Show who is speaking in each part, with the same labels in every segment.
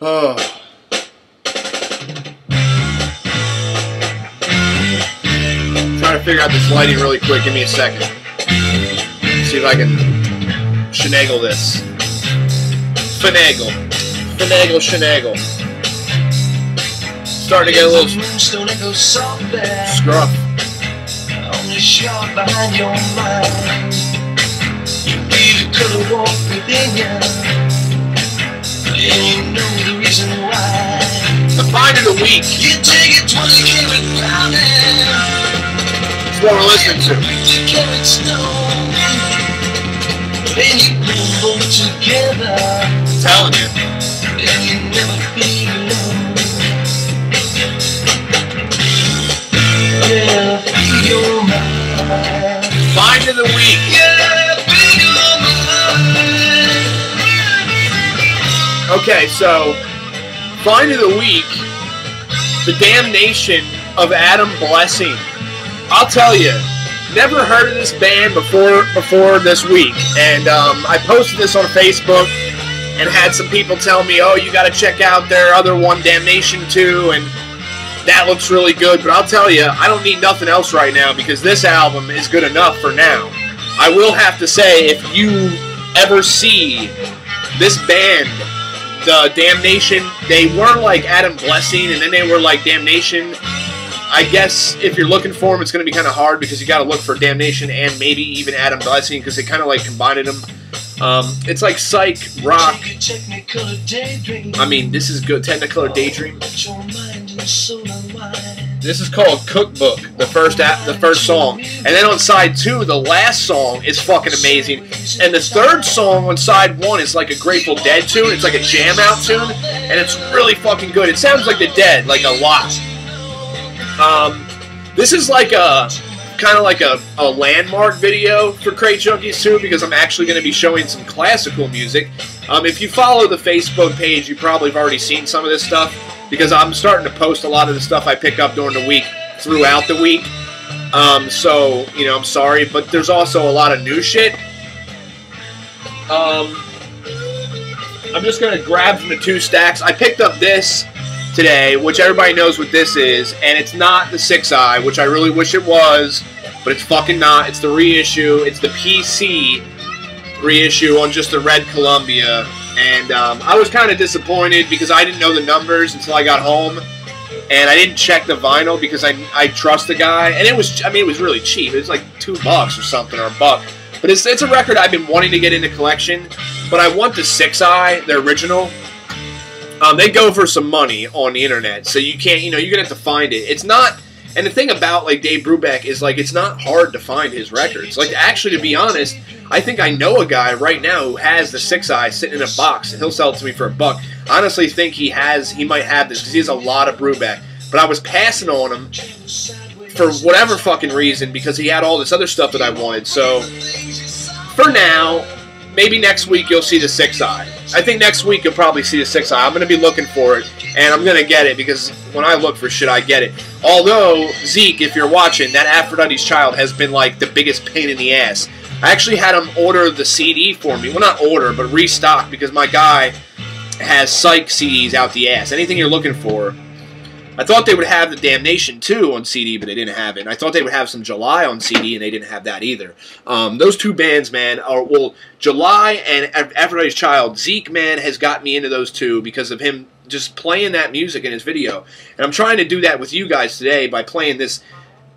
Speaker 1: Oh. Trying to figure out this lighting really quick. Give me a second. See if I can finagle this. Finagle. Finagle, shenagle. Starting to get a little scruff. Only shot behind your mind. You either could have walked within you, and you know the reason why. The find of the week. You take it 20 karat pounding. That's what we're listening to. 50 karat stone. Then you put them both together. I'm telling you. And you never feel alone. Yeah, feel your mind. Find of the week. Yeah, feel your mind. Okay, so find of the week, The Damnation of Adam Blessing. I'll tell you, never heard of this band before this week, and I posted this on Facebook and had some people tell me, oh, you got to check out their other one, Damnation 2, and that looks really good. But I'll tell you, I don't need nothing else right now because this album is good enough for now. I will have to say, if you ever see this band, the Damnation, they were like Adam Blessing, and then they were like Damnation. I guess if you're looking for them, it's going to be kind of hard because you got to look for Damnation and maybe even Adam Blessing because they kind of like combined them. It's like psych rock. I mean, this is good. Technicolor Daydream. This is called Cookbook, the first song, and then on side 2, the last song is fucking amazing, and the third song on side 1 is like a Grateful Dead tune. It's like a jam out tune, and it's really fucking good. It sounds like the Dead, like a lot. This is like a kind of like a landmark video for Crate Junkiezzz too, because I'm actually going to be showing some classical music. If you follow the Facebook page, you probably have already seen some of this stuff, because I'm starting to post a lot of the stuff I pick up during the week throughout the week. So, you know, I'm sorry, but there's also a lot of new shit. I'm just going to grab from the 2 stacks. I picked up this today, which everybody knows what this is, and it's not the 6i, which I really wish it was, but it's fucking not. It's the reissue. It's the PC reissue on just the red Columbia, and I was kind of disappointed because I didn't know the numbers until I got home, and I didn't check the vinyl because I trust the guy, and it was, I mean, it was really cheap. It was like $2 or something, or $1. But it's a record I've been wanting to get into collection, but I want the 6i, the original. They go for some money on the internet, so you can't, you know, you're gonna have to find it. It's not, and the thing about like Dave Brubeck is like it's not hard to find his records. Like, actually, to be honest, I think I know a guy right now who has the 6i sitting in a box, and he'll sell it to me for $1. I honestly think he might have this because he has a lot of Brubeck. But I was passing on him for whatever fucking reason because he had all this other stuff that I wanted. So for now, maybe next week you'll see the 6i. I think next week you'll probably see the 6i. I'm going to be looking for it, and I'm going to get it because when I look for shit, I get it. Although, Zeke, if you're watching, that Aphrodite's Child has been like the biggest pain in the ass. I actually had him order the CD for me. Well, not order, but restock, because my guy has psych CDs out the ass. Anything you're looking for. I thought they would have the Damnation 2 on CD, but they didn't have it. And I thought they would have some July on CD, and they didn't have that either. Those 2 bands, man, are, well, July and Aphrodite's Child, Zeke, man, has got me into those 2 because of him just playing that music in his video. And I'm trying to do that with you guys today by playing this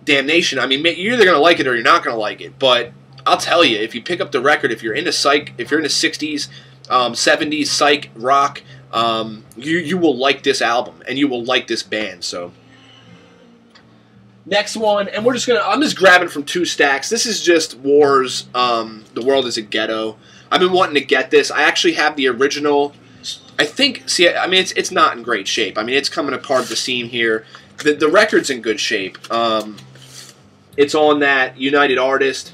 Speaker 1: Damnation. I mean, you're either going to like it or you're not going to like it. But I'll tell you, if you pick up the record, if you're into psych, if you're into 60s, 70s psych rock, you will like this album, and you will like this band. So next one, and I'm just grabbing from 2 stacks. This is just War's The World is a Ghetto. I've been wanting to get this. I actually have the original. I think, see, I mean, it's not in great shape. I mean, it's coming apart at the seam here. The record's in good shape. It's on that United Artist.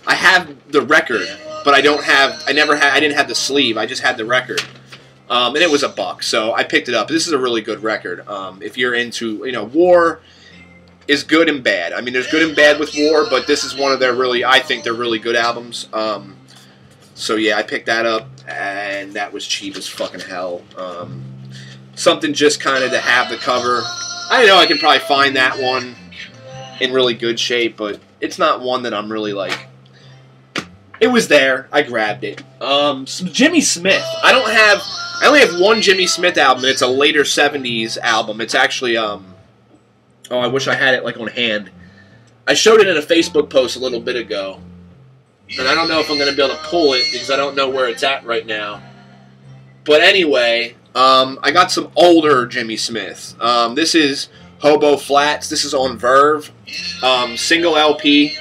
Speaker 1: I have the record, but I didn't have the sleeve. I just had the record. And it was $1, so I picked it up. This is a really good record. If you're into, you know, War, is good and bad. I mean, there's good and bad with War, but this is one of their really, I think they're really good albums. So yeah, I picked that up, and that was cheap as fucking hell. Something just kind of to have the cover. I know I can probably find that one in really good shape, but it's not one that I'm really like. It was there. I grabbed it. Some Jimmy Smith. I only have one Jimmy Smith album, and it's a later 70s album. It's actually, oh, I wish I had it like on hand. I showed it in a Facebook post a little bit ago, and I don't know if I'm going to be able to pull it because I don't know where it's at right now. But anyway, I got some older Jimmy Smith. This is Hobo Flats. This is on Verve. Single LP.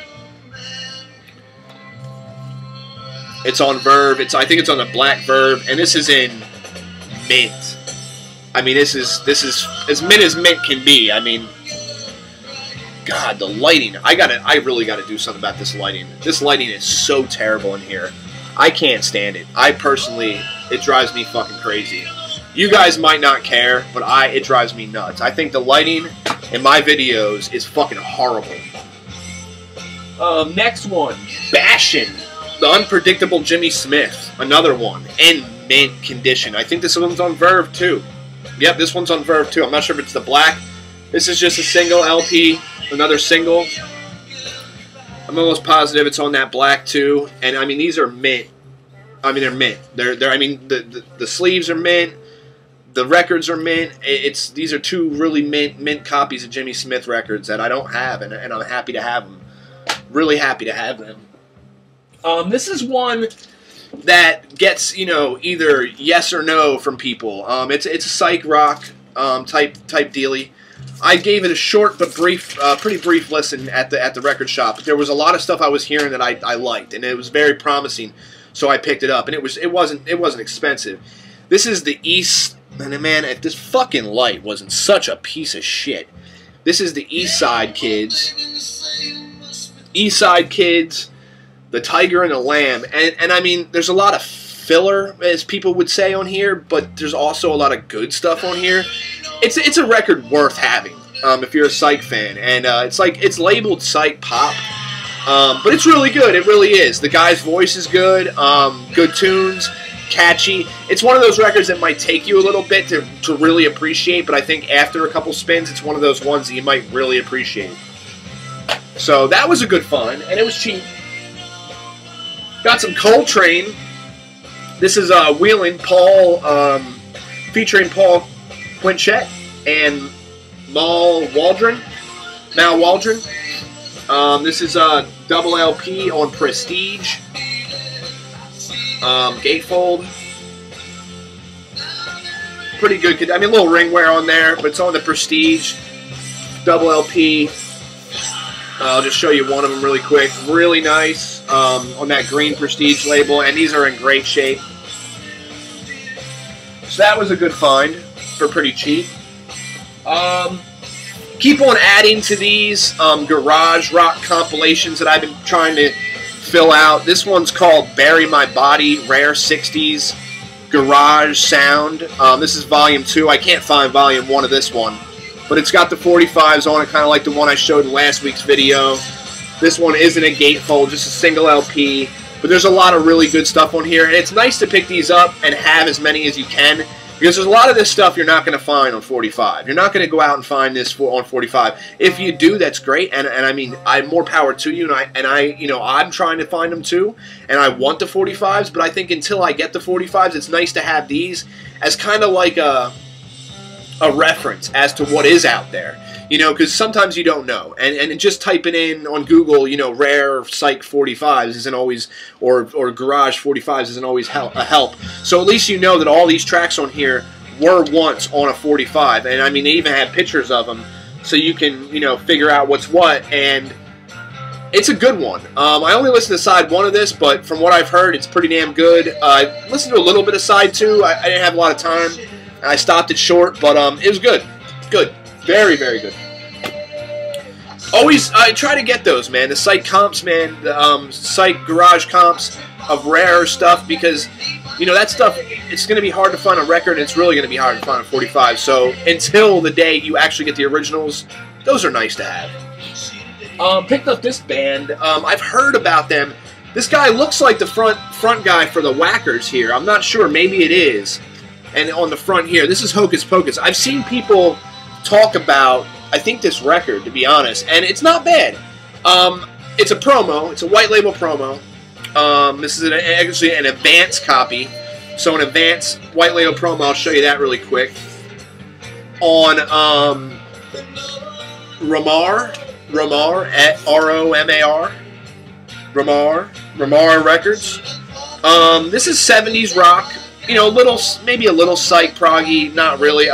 Speaker 1: It's on Verve. I think it's on the black Verve, and this is in mint. I mean, this is as mint as mint can be. I mean, God, the lighting. I really gotta do something about this lighting. This lighting is so terrible in here. I can't stand it. I personally, it drives me fucking crazy. You guys might not care, but it drives me nuts. I think the lighting in my videos is fucking horrible. Next one, Bashin'. The Unpredictable Jimmy Smith. Another one. In mint condition. I think this one's on Verve too. Yep, this one's on Verve too. I'm not sure if it's the black. This is just a single LP. Another single. I'm almost positive it's on that black too. And I mean, these are mint. I mean, they're mint. I mean, the sleeves are mint. The records are mint. These are two really mint copies of Jimmy Smith records that I don't have, and I'm happy to have them. Really happy to have them. This is one that gets, you know, either yes or no from people. It's a psych rock type dealy. I gave it a short but brief, pretty brief listen at the record shop. But there was a lot of stuff I was hearing that I liked, and it was very promising. So I picked it up, and it wasn't expensive. This is the East, and man, if this fucking light wasn't such a piece of shit. This is the East Side Kids. East Side Kids. The Tiger and the Lamb, and I mean, there's a lot of filler, as people would say, on here, but there's also a lot of good stuff on here. It's a record worth having if you're a Psych fan, and it's labeled Psych Pop, but it's really good. It really is. The guy's voice is good, good tunes, catchy. It's one of those records that might take you a little bit to really appreciate, but I think after a couple spins, it's one of those ones that you might really appreciate. So that was a good find, and it was cheap. Got some Coltrane. This is Wheelin' Paul, featuring Paul Quinchette and Mal Waldron. This is a double LP on Prestige. Gatefold. Pretty good. I mean, a little ring wear on there, but it's on the Prestige double LP. I'll just show you one of them really quick. Really nice on that green Prestige label, and these are in great shape. So that was a good find for pretty cheap. Keep on adding to these garage rock compilations that I've been trying to fill out. This one's called Bury My Body, Rare 60s Garage Sound. This is Volume 2. I can't find Volume 1 of this one. But it's got the 45s on it, kind of like the one I showed in last week's video. This one isn't a gatefold, just a single LP. But there's a lot of really good stuff on here. And it's nice to pick these up and have as many as you can. Because there's a lot of this stuff you're not going to find on 45. You're not going to go out and find this on 45. If you do, that's great. And I mean, I'm more power to you. And I'm trying to find them too. And I want the 45s. But I think until I get the 45s, it's nice to have these as kind of like a reference as to what is out there, you know, because sometimes you don't know, and just typing in on Google, you know, rare Psych 45s isn't always, or garage 45s isn't always a help. So at least you know that all these tracks on here were once on a 45, and I mean, they even had pictures of them, so you can, you know, figure out what's what, and it's a good one. I only listened to side 1 of this, but from what I've heard, it's pretty damn good. I listened to a little bit of side 2. I didn't have a lot of time. I stopped it short, but it was good. Good. Very, very good. Always, I try to get those, man. The Psych comps, man. The Psych garage comps of rare stuff, because, you know, that stuff, it's going to be hard to find a record, and it's really going to be hard to find a 45. So until the day you actually get the originals, those are nice to have. Picked up this band. I've heard about them. This guy looks like the front guy for the Whackers here. I'm not sure. Maybe it is. And on the front here, this is Hocus Pocus. I've seen people talk about, I think, this record, to be honest, and it's not bad. It's a promo. It's a white label promo. This is actually an advance copy. So an advance white label promo, I'll show you that really quick. On Ramar, R-O-M-A-R, Ramar Records. This is 70s rock, you know, maybe a little psych proggy, not really.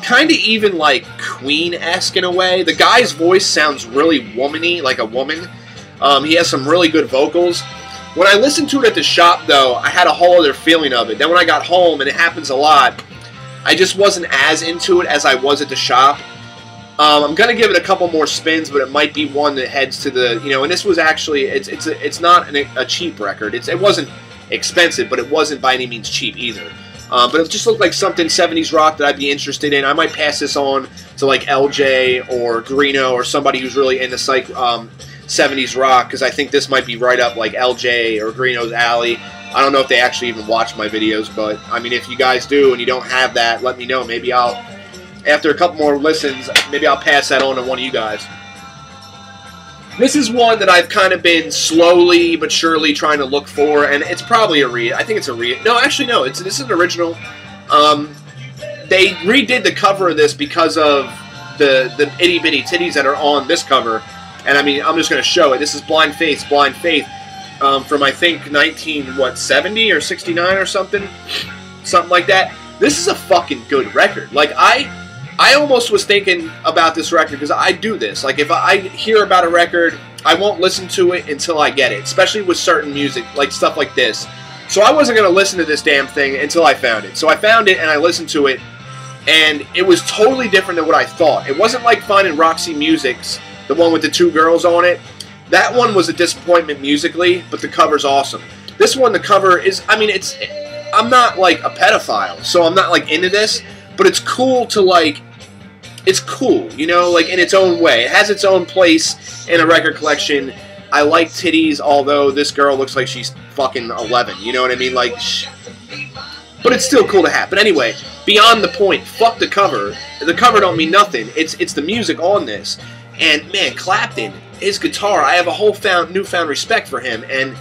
Speaker 1: Kind of even like Queen-esque in a way. The guy's voice sounds really womany, like a woman. He has some really good vocals. When I listened to it at the shop, though, I had a whole other feeling of it. Then when I got home, and it happens a lot, I just wasn't as into it as I was at the shop. I'm gonna give it a couple more spins, but it might be one that heads to the, you know. And this was actually, it's not a cheap record. It wasn't expensive, but it wasn't by any means cheap either. But it just looked like something 70s rock that I'd be interested in. I might pass this on to like LJ or Greeno or somebody who's really into psych 70s rock, because I think this might be right up like LJ or Greeno's alley. I don't know if they actually even watch my videos, but I mean, if you guys do and you don't have that, let me know. Maybe I'll, after a couple more listens, maybe I'll pass that on to one of you guys. This is one that I've kind of been slowly but surely trying to look for, and it's probably a re. I think it's a re. No, actually, no. This is an original. They redid the cover of this because of the itty bitty titties that are on this cover, and I mean, I'm just going to show it. This is Blind Faith, from I think 1970 or 69 or something like that. This is a fucking good record. Like I almost was thinking about this record because I do this. Like, if I hear about a record, I won't listen to it until I get it, especially with certain music, like stuff like this. So I wasn't going to listen to this damn thing until I found it. So I found it and I listened to it, and it was totally different than what I thought. It wasn't like finding Roxy Music's, the one with the two girls on it. That one was a disappointment musically, but the cover's awesome. This one, the cover is, I mean, I'm not like a pedophile, so I'm not like into this, but it's cool to like, it's cool, you know, like in its own way. It has its own place in a record collection. I like titties, although this girl looks like she's fucking 11, you know what I mean? Like, but it's still cool to have. But anyway, beyond the point, fuck the cover. The cover don't mean nothing. It's the music on this. And man, Clapton, his guitar, I have a whole newfound respect for him, and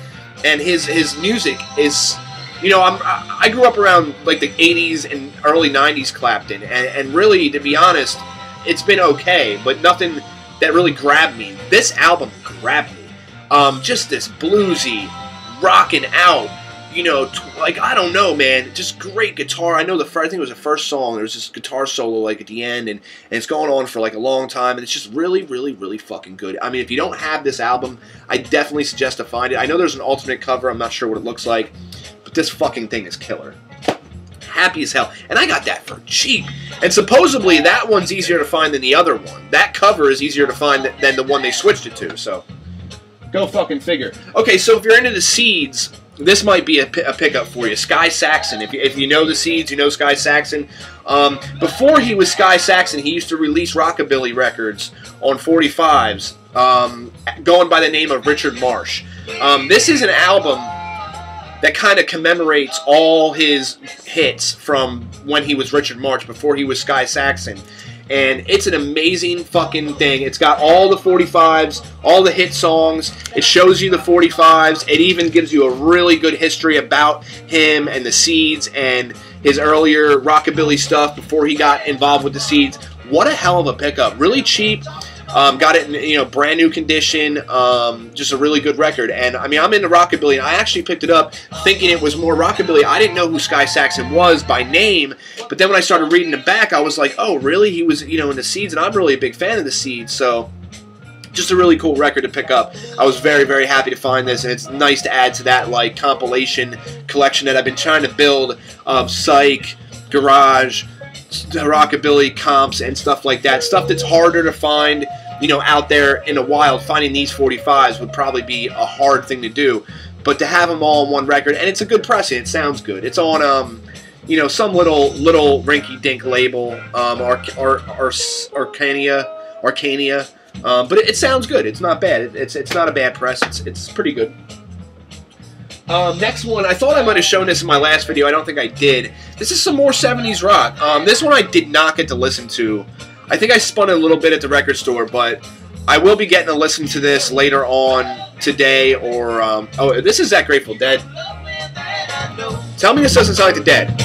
Speaker 1: his music is, you know, I grew up around like the 80s and early 90s Clapton, and really, to be honest, it's been okay, but nothing that really grabbed me. This album grabbed me. Just this bluesy, rocking out, you know, like, I don't know, man, just great guitar. I know I think it was the first song, there was this guitar solo, like, at the end, and it's going on for, like, a long time, and it's just really, really, really fucking good. I mean, if you don't have this album, I definitely suggest to find it. I know there's an alternate cover, I'm not sure what it looks like, but this fucking thing is killer. Happy as hell. And I got that for cheap. And supposedly, that one's easier to find than the other one. That cover is easier to find than the one they switched it to, so go fucking figure. Okay, so if you're into the Seeds, this might be a pickup for you. Sky Saxon. If you know the Seeds, you know Sky Saxon. Before he was Sky Saxon, he used to release rockabilly records on 45s, going by the name of Richard Marsh. This is an album that kind of commemorates all his hits from when he was Richard Marsh, before he was Sky Saxon. And it's an amazing fucking thing. It's got all the 45s, all the hit songs. It shows you the 45s. It even gives you a really good history about him and the Seeds and his earlier rockabilly stuff before he got involved with the Seeds. What a hell of a pickup. Really cheap. Got it in, you know, brand new condition. Just a really good record. And I mean, I'm into rockabilly, and I actually picked it up thinking it was more rockabilly. I didn't know who Sky Saxon was by name, but then when I started reading the back, I was like, oh, really? He was, you know, in the Seeds, and I'm really a big fan of the Seeds. So just a really cool record to pick up. I was very, very happy to find this, and it's nice to add to that like compilation collection that I've been trying to build of psych, garage, rockabilly comps and stuff like that. Stuff that's harder to find, you know, out there in the wild. Finding these 45s would probably be a hard thing to do, but to have them all on one record, and it's a good pressing. It sounds good. It's on you know, some little rinky-dink label, Arcania. But it sounds good. It's not bad. It's not a bad press. It's pretty good. Next one, I thought I might have shown this in my last video. I don't think I did. This is some more 70s rock. This one I did not get to listen to. I think I spun it a little bit at the record store, but I will be getting to listen to this later on today. Or oh, this is that Grateful Dead. Tell me this doesn't sound like the Dead.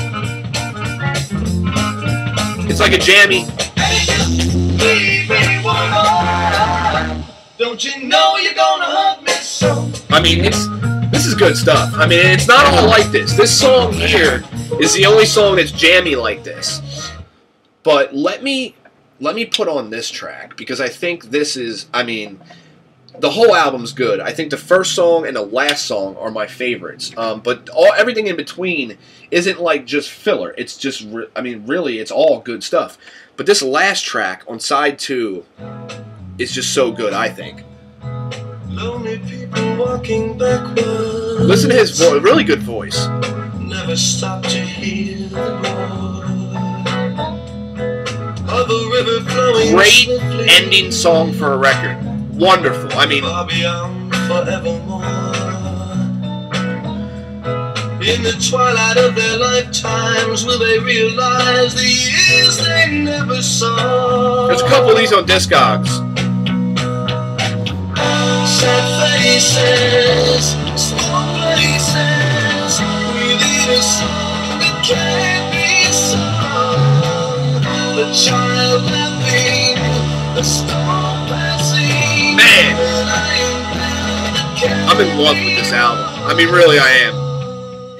Speaker 1: It's like a jammy. Don't you know you're gonna hurt me so? I mean, this is good stuff. I mean, it's not all like this. This song here is the only song that's jammy like this. But let me put on this track because I think this is, I mean, the whole album's good. I think the first song and the last song are my favorites. But everything in between isn't like just filler. It's just, I mean, really, it's all good stuff. But this last track on side 2 is just so good, I think. Lonely people walking backwards. Listen to his voice, really good voice. Never stop to hear the roar of a river flowing. Great ending song for a record. Wonderful. I mean, in the twilight of their lifetimes, will they realize the years they never saw? There's a couple of these on Discogs. Sad faces, small places, within a song that can't be sung. The child laughing, the storm passing. Man, I'm in love with this album. I mean, really, I am.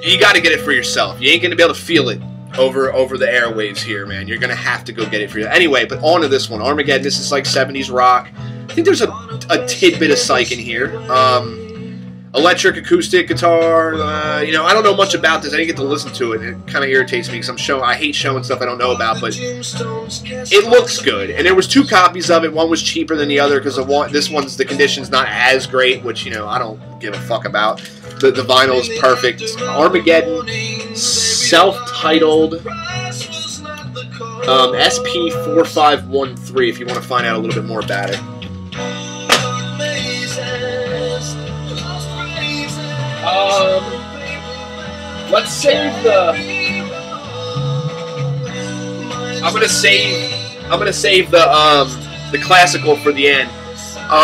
Speaker 1: You got to get it for yourself. You ain't going to be able to feel it over the airwaves here, man. You're going to have to go get it for yourself. Anyway, but on to this one. Armageddon, this is like 70s rock. I think there's a tidbit of psych in here. Electric acoustic guitar. You know, I don't know much about this. I didn't get to listen to it. It kind of irritates me because I hate showing stuff I don't know about. But it looks good. And there was 2 copies of it. One was cheaper than the other because this one's the condition's not as great, which, you know, I don't give a fuck about. The vinyl is perfect. Armageddon, self-titled, SP4513 if you want to find out a little bit more about it. Let's save the. I'm gonna save the classical for the end.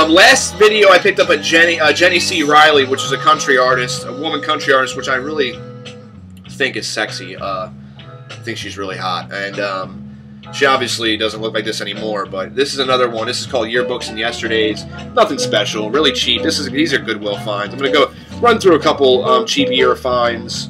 Speaker 1: Last video I picked up a Jenny C. Riley, which is a country artist, a woman country artist, which I really think is sexy. I think she's really hot, and she obviously doesn't look like this anymore. But this is another one. This is called Yearbooks and Yesterdays. Nothing special, really cheap. These are Goodwill finds. I'm gonna go run through a couple cheap year finds.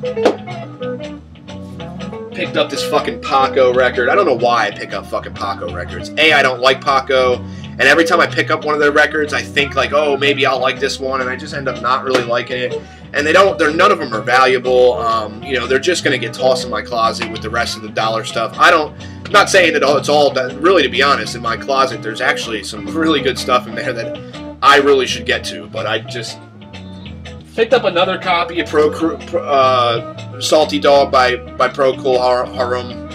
Speaker 1: Picked up this fucking Paco record. I don't know why I pick up fucking Paco records. A, I don't like Paco, and every time I pick up one of their records, I think like, oh, maybe I'll like this one, and I just end up not really liking it. And none of them are valuable. You know, they're just gonna get tossed in my closet with the rest of the dollar stuff. I'm not saying that it's all really, to be honest, in my closet. There's actually some really good stuff in there that I really should get to, but I just picked up another copy of Salty Dog by Procol Harum.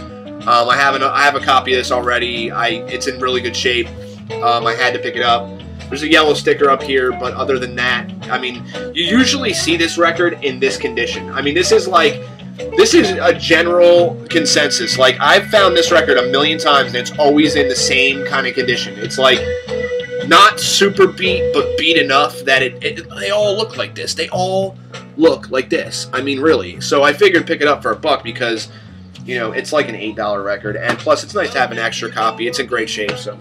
Speaker 1: I have a copy of this already. It's in really good shape. I had to pick it up. There's a yellow sticker up here, but other than that, I mean, you usually see this record in this condition. I mean, this is a general consensus. Like, I've found this record a million times, and it's always in the same kind of condition. It's like not super beat, but beat enough that they all look like this. They all look like this. I mean, really. So I figured pick it up for $1 because, you know, it's like an $8 record, and plus it's nice to have an extra copy. It's in great shape, so.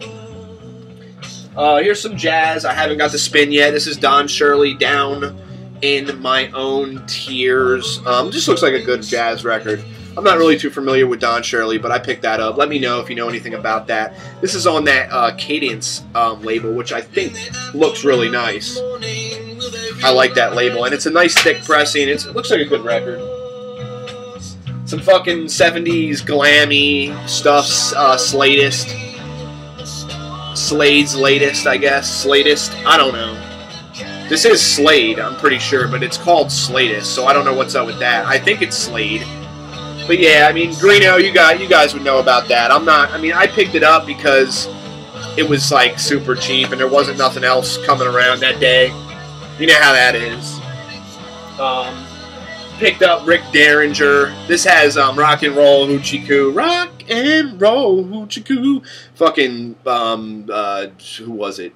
Speaker 1: Here's some jazz. I haven't got to spin yet. This is Don Shirley, Down in My Own Tears. Just looks like a good jazz record. I'm not really too familiar with Don Shirley, but I picked that up. Let me know if you know anything about that. This is on that Cadence label, which I think looks really nice. I like that label, and it's a nice thick pressing. It looks like a good record. Some fucking 70s glammy stuff, Slade's latest, I guess. Sladist, I don't know. This is Slade, I'm pretty sure, but it's called Sladist, so I don't know what's up with that. I think it's Slade. But yeah, I mean, Greeno, you guys would know about that. I'm not. I mean, I picked it up because it was like super cheap and there wasn't nothing else coming around that day. You know how that is. Picked up Rick Derringer. This has Rock and Roll Hoochie Coo. Rock and Roll Hoochie Coo. Fucking who was it?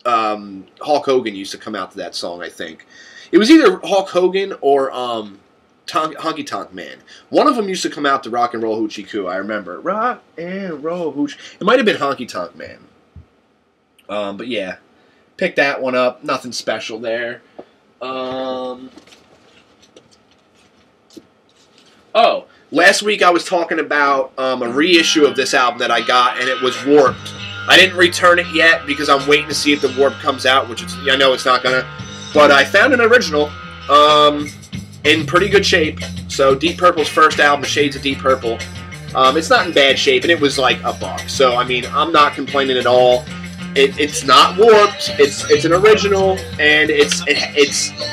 Speaker 1: Hulk Hogan used to come out to that song, I think. It was either Hulk Hogan or Honky Tonk Man. One of them used to come out to Rock and Roll Hoochie Coo, I remember. Rock and Roll Hoochie. It might have been Honky Tonk Man. But yeah. Picked that one up. Nothing special there. Oh, last week I was talking about a reissue of this album that I got, and it was Warped. I didn't return it yet because I'm waiting to see if the Warp comes out, which I know it's not gonna. But I found an original in pretty good shape. So Deep Purple's first album, Shades of Deep Purple. It's not in bad shape, and it was like $1. So I mean, I'm not complaining at all. It's not warped. It's an original, and it's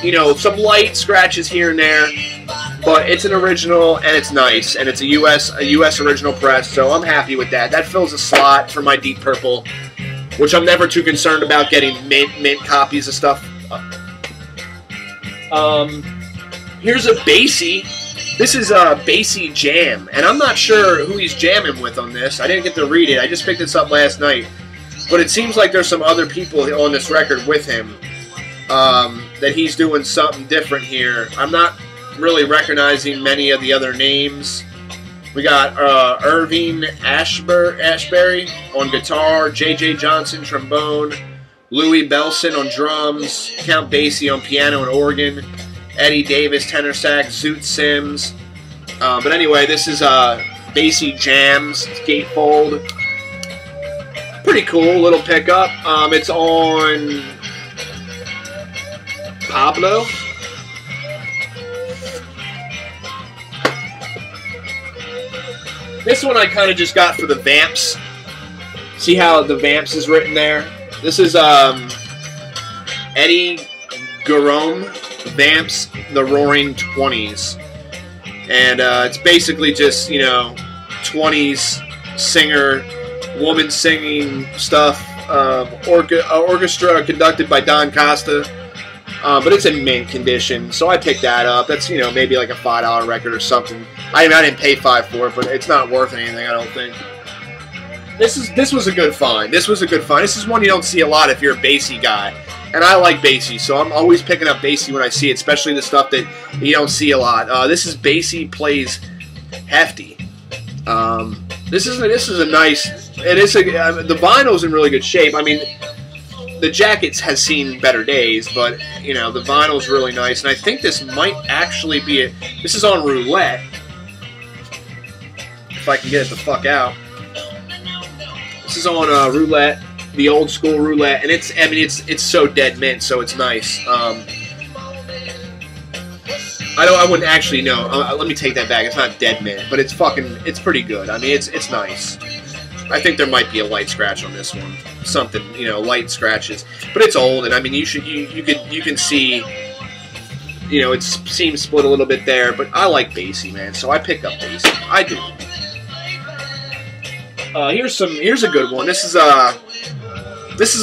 Speaker 1: you know, some light scratches here and there, but it's an original and it's nice, and it's a US original press. So I'm happy with that. That fills a slot for my Deep Purple, which I'm never too concerned about getting mint copies of stuff. Here's a Basie. This is a Basie Jam, and I'm not sure who he's jamming with on this. I didn't get to read it. I just picked this up last night. But it seems like there's some other people on this record with him that he's doing something different here. I'm not really recognizing many of the other names. We got Irving Ashbury on guitar, J.J. Johnson trombone, Louis Belson on drums, Count Basie on piano and organ, Eddie Davis tenor sax, Zoot Sims. But anyway, this is Basie Jams gatefold. Pretty cool little pickup. It's on Pablo. This one I kind of just got for the Vamps. See how the Vamps is written there? This is Eddie Garome, Vamps, The Roaring 20s. And it's basically just, you know, 20s singer, woman singing stuff, orchestra conducted by Don Costa, but it's in mint condition, so I picked that up. That's, you know, maybe like a $5 record or something. I didn't pay $5 for it, but it's not worth anything, I don't think. This was a good find. This was a good find. This is one you don't see a lot if you're a Basie guy, and I like Basie, so I'm always picking up Basie when I see it, especially the stuff that you don't see a lot. This is Basie Plays Hefty. This is a nice. It is the vinyl's in really good shape. I mean, the jackets has seen better days, but you know the vinyl's really nice, and I think this might actually be this is on roulette. If I can get it the fuck out, this is on roulette, the old school roulette, and it's so dead mint, so it's nice. I wouldn't actually know. Let me take that back. It's not dead mint, but it's pretty good. I mean, it's nice. I think there might be a light scratch on this one. Something, you know, light scratches. But it's old, and I mean, you can see, you know, it seems split a little bit there. But I like Basie, man, so I pick up Basie. I do. Here's a good one. This is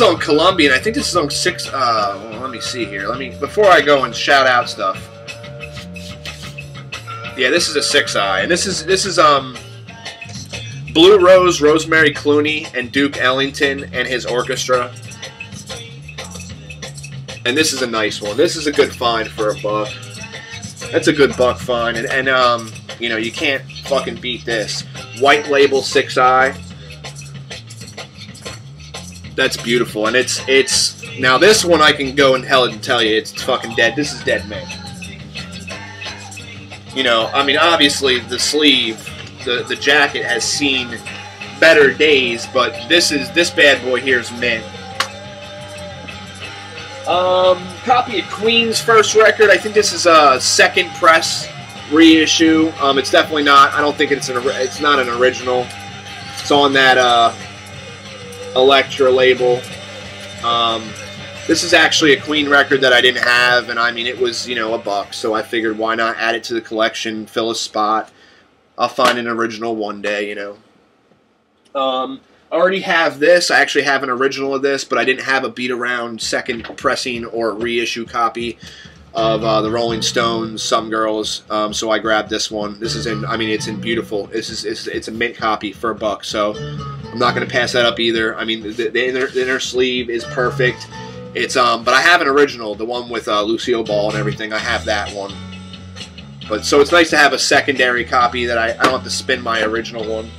Speaker 1: on Colombian. I think this is on 6. Well, let me see here. Before I go and shout out stuff. Yeah, this is a 6-eye, and this is Blue Rose, Rosemary Clooney, and Duke Ellington and his orchestra. And this is a nice one. This is a good find for $1. That's a good buck find, and you know, you can't fucking beat this. White label 6-eye. That's beautiful, and it's now this one I can go and hell and tell you it's fucking dead. This is dead mint. You know, I mean, obviously the sleeve, the jacket has seen better days, but this bad boy here is mint. Copy of Queen's first record. I think this is a second press reissue. It's definitely not. I don't think it's not an original. It's on that Elektra label. This is actually a Queen record that I didn't have, and I mean, it was, you know, $1, so I figured why not add it to the collection, fill a spot. I'll find an original one day, you know. I already have this. I actually have an original of this, but I didn't have a beat-around second pressing or reissue copy of the Rolling Stones, Some Girls, so I grabbed this one. This is in, I mean, it's in beautiful. It's a mint copy for $1, so I'm not going to pass that up either. I mean, the inner sleeve is perfect. It's but I have an original, the one with Lucille Ball and everything. I have that one. But so it's nice to have a secondary copy that I don't have to spin my original one.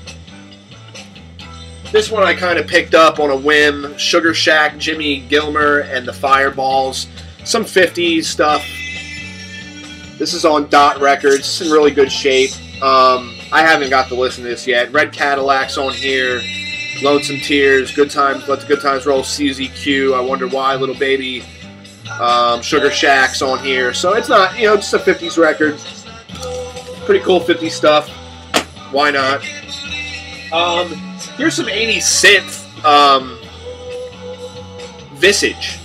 Speaker 1: This one I kind of picked up on a whim. Sugar Shack, Jimmy Gilmer, and the Fireballs. Some 50s stuff. This is on Dot Records. It's in really good shape. I haven't got to listen to this yet. Red Cadillac's on here. Lonesome Tears, Good Times, Let the Good Times Roll, CZQ, I Wonder Why, Little Baby, Sugar Shack's on here. So it's not, you know, just a 50s record. Pretty cool 50s stuff. Why not? Here's some 80s synth. Visage.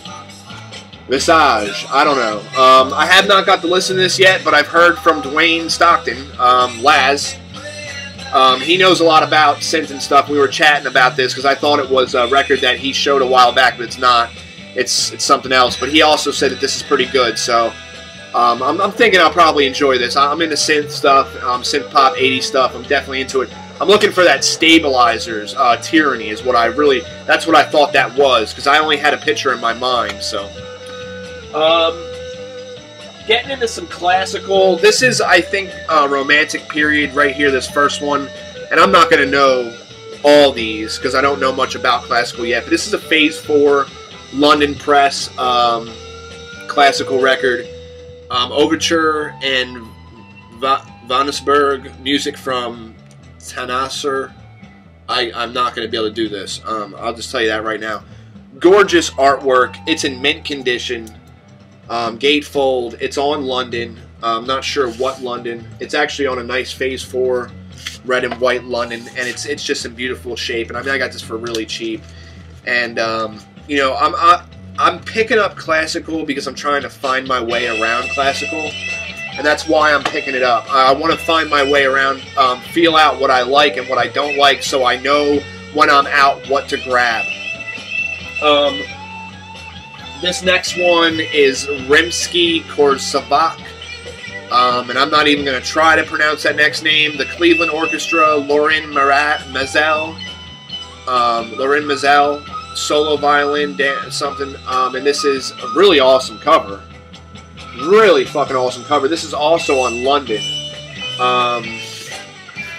Speaker 1: I don't know. I have not got to listen to this yet, but I've heard from Dwayne Stockton, Laz. He knows a lot about synth and stuff. We were chatting about this because I thought it was a record that he showed a while back, but it's not. It's something else. But he also said that this is pretty good. So I'm thinking I'll probably enjoy this. I'm into synth stuff, synth pop, 80s stuff. I'm definitely into it. I'm looking for that Stabilizers, Tyranny is what I really, that's what I thought that was because I only had a picture in my mind. So getting into some classical. This is, I think, Romantic Period right here, this first one. And I'm not going to know all these because I don't know much about classical yet. But this is a Phase 4 London Press classical record. Overture and Vannesberg, music from Tanasser. I'm not going to be able to do this. I'll just tell you that right now. Gorgeous artwork. It's in mint condition. Gatefold. It's on London. I'm not sure what London. It's actually on a nice Phase 4 red and white London, and it's just in beautiful shape. And I mean, I got this for really cheap. And you know, I'm picking up classical because I'm trying to find my way around classical, and that's why I'm picking it up. I want to find my way around, feel out what I like and what I don't like, so I know when I'm out what to grab. This next one is Rimsky-Korsavak, and I'm not even going to try to pronounce that next name. The Cleveland Orchestra, Lorin Mazel, solo violin, something, and this is a really awesome cover. Really fucking awesome cover. This is also on London.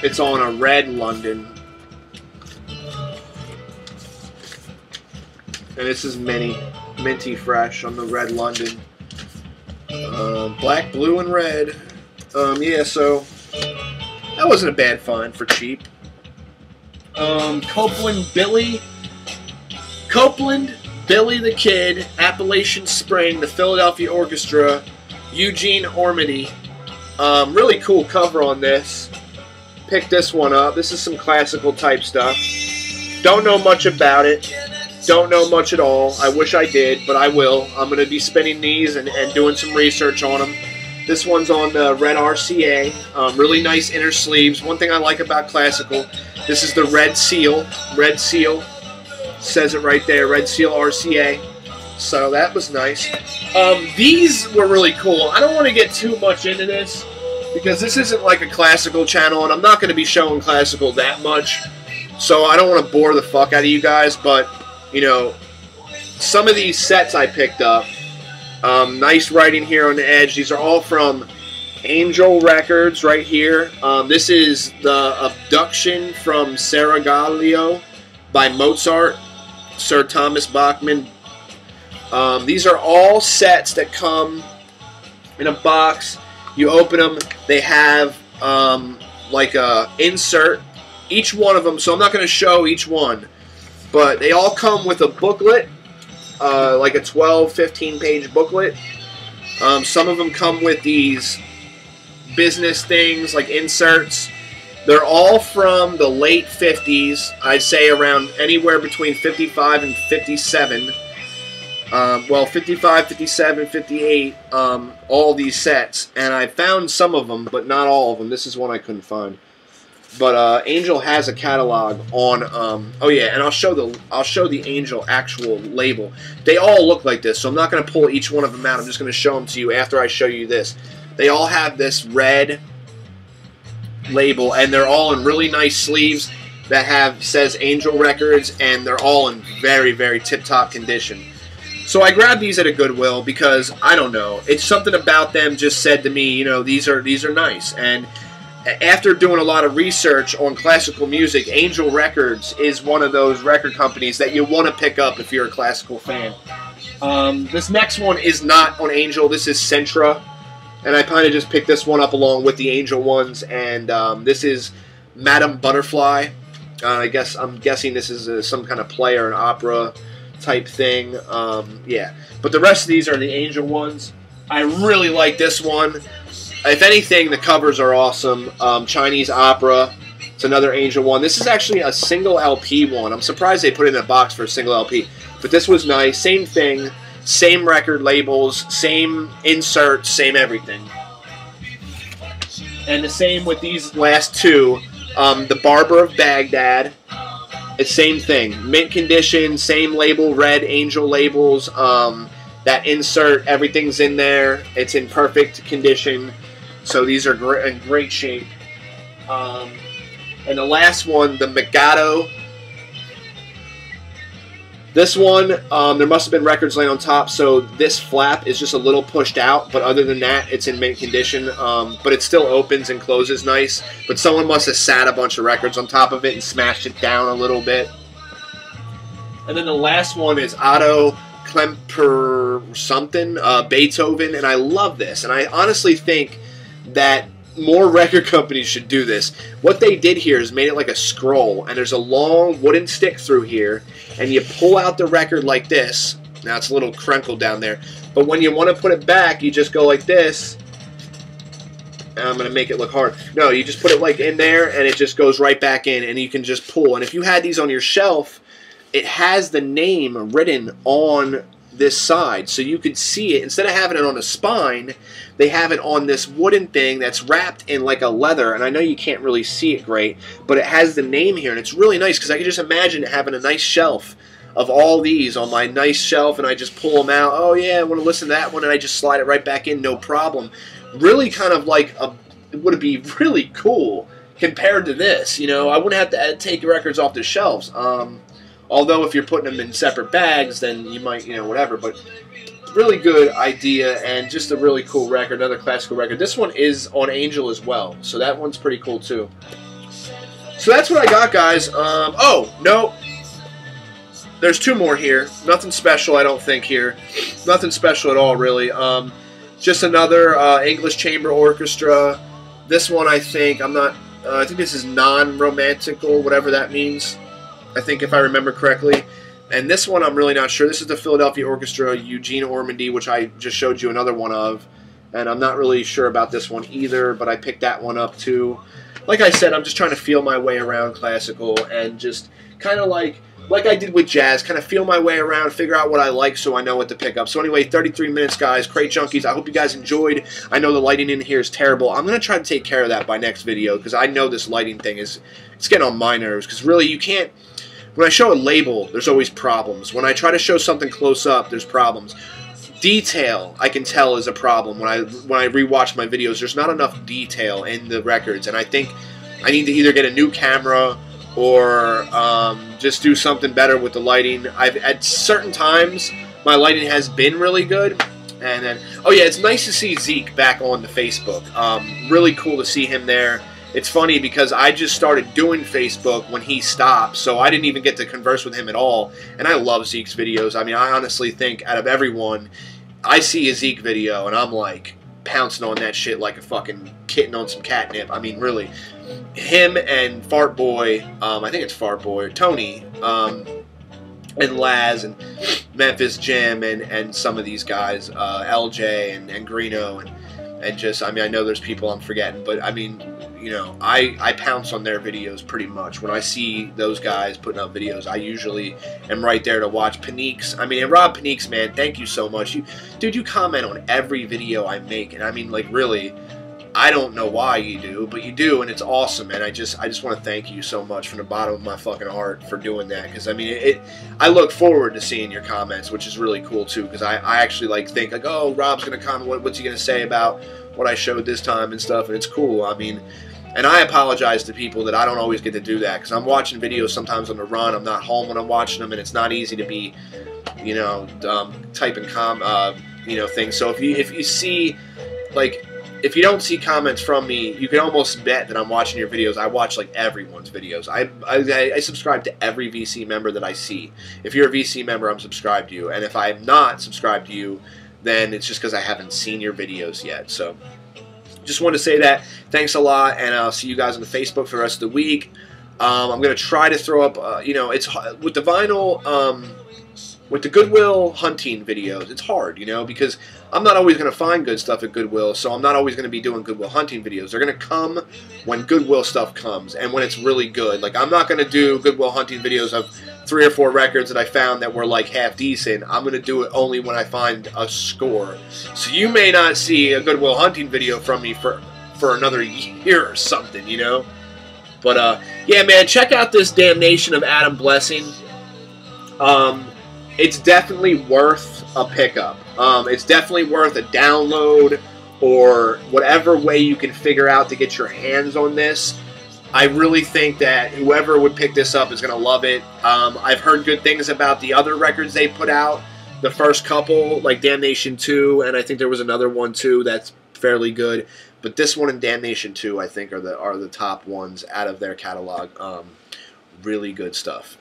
Speaker 1: It's on a red London. And this is minty fresh on the red London. Black, blue, and red. Yeah, so that wasn't a bad find for cheap. Copeland Billy the Kid, Appalachian Spring, the Philadelphia Orchestra, Eugene Ormandy. Really cool cover on this. Picked this one up. This is some classical type stuff. Don't know much about it. Don't know much at all. I wish I did, but I will. I'm going to be spinning these and doing some research on them. This one's on the red RCA. Really nice inner sleeves. One thing I like about classical, this is the red seal. Red seal. Says it right there. Red seal RCA. So that was nice. These were really cool. I don't want to get too much into this because this isn't like a classical channel, and I'm not going to be showing classical that much. So I don't want to bore the fuck out of you guys, but you know, some of these sets I picked up, nice writing here on the edge. These are all from Angel Records right here. This is the Abduction from Seraglio by Mozart, Sir Thomas Bachman. These are all sets that come in a box. You open them, they have like a insert, each one of them, so I'm not going to show each one. But they all come with a booklet, like a 12, 15-page booklet. Some of them come with these business things, like inserts. They're all from the late 50s. I'd say around anywhere between 55 and 57. well, 55, 57, 58, all these sets, and I found some of them, but not all of them. This is one I couldn't find. But Angel has a catalog on. Oh yeah, and I'll show the Angel actual label. They all look like this, so I'm not going to pull each one of them out. I'm just going to show them to you after I show you this. They all have this red label, and they're all in really nice sleeves that says Angel Records, and they're all in very, very tip-top condition. So I grabbed these at a Goodwill because I don't know, it's something about them just said to me, you know, these are nice. And after doing a lot of research on classical music, Angel Records is one of those record companies that you want to pick up if you're a classical fan. This next one is not on Angel. This is Centra, and I kind of just picked this one up along with the Angel ones. And this is Madame Butterfly. I'm guessing this is some kind of play or an opera type thing. Yeah, but the rest of these are the Angel ones. I really like this one. If anything, the covers are awesome. Chinese Opera. It's another Angel one. This is actually a single LP one. I'm surprised they put it in a box for a single LP. But this was nice. Same thing. Same record labels. Same inserts. Same everything. And the same with these last two. The Barber of Baghdad. It's same thing. Mint condition. Same label. Red Angel labels. That insert. Everything's in there. It's in perfect condition. So these are in great shape. And the last one, the Mikado. This one, there must have been records laying on top, so this flap is just a little pushed out, but other than that, it's in mint condition. But it still opens and closes nice. But someone must have sat a bunch of records on top of it and smashed it down a little bit. And then the last one is Otto Klemper something, Beethoven, and I love this. And I honestly think that more record companies should do this. What they did here is made it like a scroll, and there's a long wooden stick through here, and you pull out the record like this. Now it's a little crinkled down there, but when you want to put it back, you just go like this. And I'm going to make it look hard. No, you just put it like in there, and it just goes right back in, and you can just pull. And if you had these on your shelf, it has the name written on this side, so you could see it. Instead of having it on a spine, they have it on this wooden thing that's wrapped in like a leather, and I know you can't really see it great, but it has the name here, and it's really nice because I can just imagine having a nice shelf of all these on my nice shelf, and I just pull them out. Oh yeah, I want to listen to that one, and I just slide it right back in, no problem. Really kind of like it would be really cool compared to this. You know, I wouldn't have to take records off the shelves. Although if you're putting them in separate bags, then you might, you know, whatever. But really good idea, and just a really cool record, another classical record. This one is on Angel as well, so that one's pretty cool too. So that's what I got, guys. Oh, no. There's two more here. Nothing special, I don't think, here. Nothing special at all, really. Just another English Chamber Orchestra. This one, I think, I think this is non-romantical, whatever that means. I think, if I remember correctly. And this one, I'm really not sure. This is the Philadelphia Orchestra, Eugene Ormandy, which I just showed you another one of. And I'm not really sure about this one either, but I picked that one up too. Like I said, I'm just trying to feel my way around classical and just kind of like I did with jazz, kind of feel my way around, figure out what I like so I know what to pick up. So anyway, 33 minutes, guys. Crate Junkies, I hope you guys enjoyed. I know the lighting in here is terrible. I'm going to try to take care of that by next video because I know this lighting thing it's getting on my nerves because really you can't. When I show a label, there's always problems. When I try to show something close up, there's problems. Detail, I can tell, is a problem. When I rewatch my videos, there's not enough detail in the records, and I think I need to either get a new camera or just do something better with the lighting. At certain times, my lighting has been really good. And then, oh yeah, it's nice to see Zeke back on the Facebook. Really cool to see him there. It's funny because I just started doing Facebook when he stopped, so I didn't even get to converse with him at all. And I love Zeke's videos. I mean, I honestly think out of everyone, I see a Zeke video and I'm like pouncing on that shit like a fucking kitten on some catnip. I mean, really. Him and Fart Boy, I think it's Fart Boy, or Tony, and Laz and Memphis Jim and some of these guys, LJ and Greeno and just, I mean, I know there's people I'm forgetting, but I mean, you know, I pounce on their videos pretty much. When I see those guys putting up videos, I usually am right there to watch. Panique's, I mean, and Rob Panique's, man, thank you so much. Dude, you comment on every video I make, and I mean, like, really, I don't know why you do, but you do, and it's awesome, and I just want to thank you so much from the bottom of my fucking heart for doing that, because, I mean, I look forward to seeing your comments, which is really cool, too, because I actually, like, think, like, oh, Rob's going to comment, what's he going to say about what I showed this time and stuff, and it's cool. I mean, and I apologize to people that I don't always get to do that, because I'm watching videos sometimes on the run, I'm not home when I'm watching them, and it's not easy to be, you know, typing you know, things. So if you see, like, if you don't see comments from me, you can almost bet that I'm watching your videos. I watch, like, everyone's videos. I subscribe to every VC member that I see. If you're a VC member, I'm subscribed to you. And if I'm not subscribed to you, then it's just because I haven't seen your videos yet. So just wanted to say that. Thanks a lot, and I'll see you guys on the Facebook for the rest of the week. I'm going to try to throw up, you know, it's with the vinyl, with the Goodwill hunting videos, it's hard, you know, because I'm not always going to find good stuff at Goodwill, so I'm not always going to be doing Goodwill hunting videos. They're going to come when Goodwill stuff comes, and when it's really good. Like, I'm not going to do Goodwill hunting videos of 3 or 4 records that I found that were, like, half decent. I'm going to do it only when I find a score. So you may not see a Goodwill hunting video from me for another year or something, you know? But, yeah, man, check out this Damnation of Adam Blessing. It's definitely worth a pickup. It's definitely worth a download or whatever way you can figure out to get your hands on this. I really think that whoever would pick this up is going to love it. I've heard good things about the other records they put out, the first couple, like Damnation 2, and I think there was another one too that's fairly good. But this one and Damnation 2, I think, are the top ones out of their catalog. Really good stuff.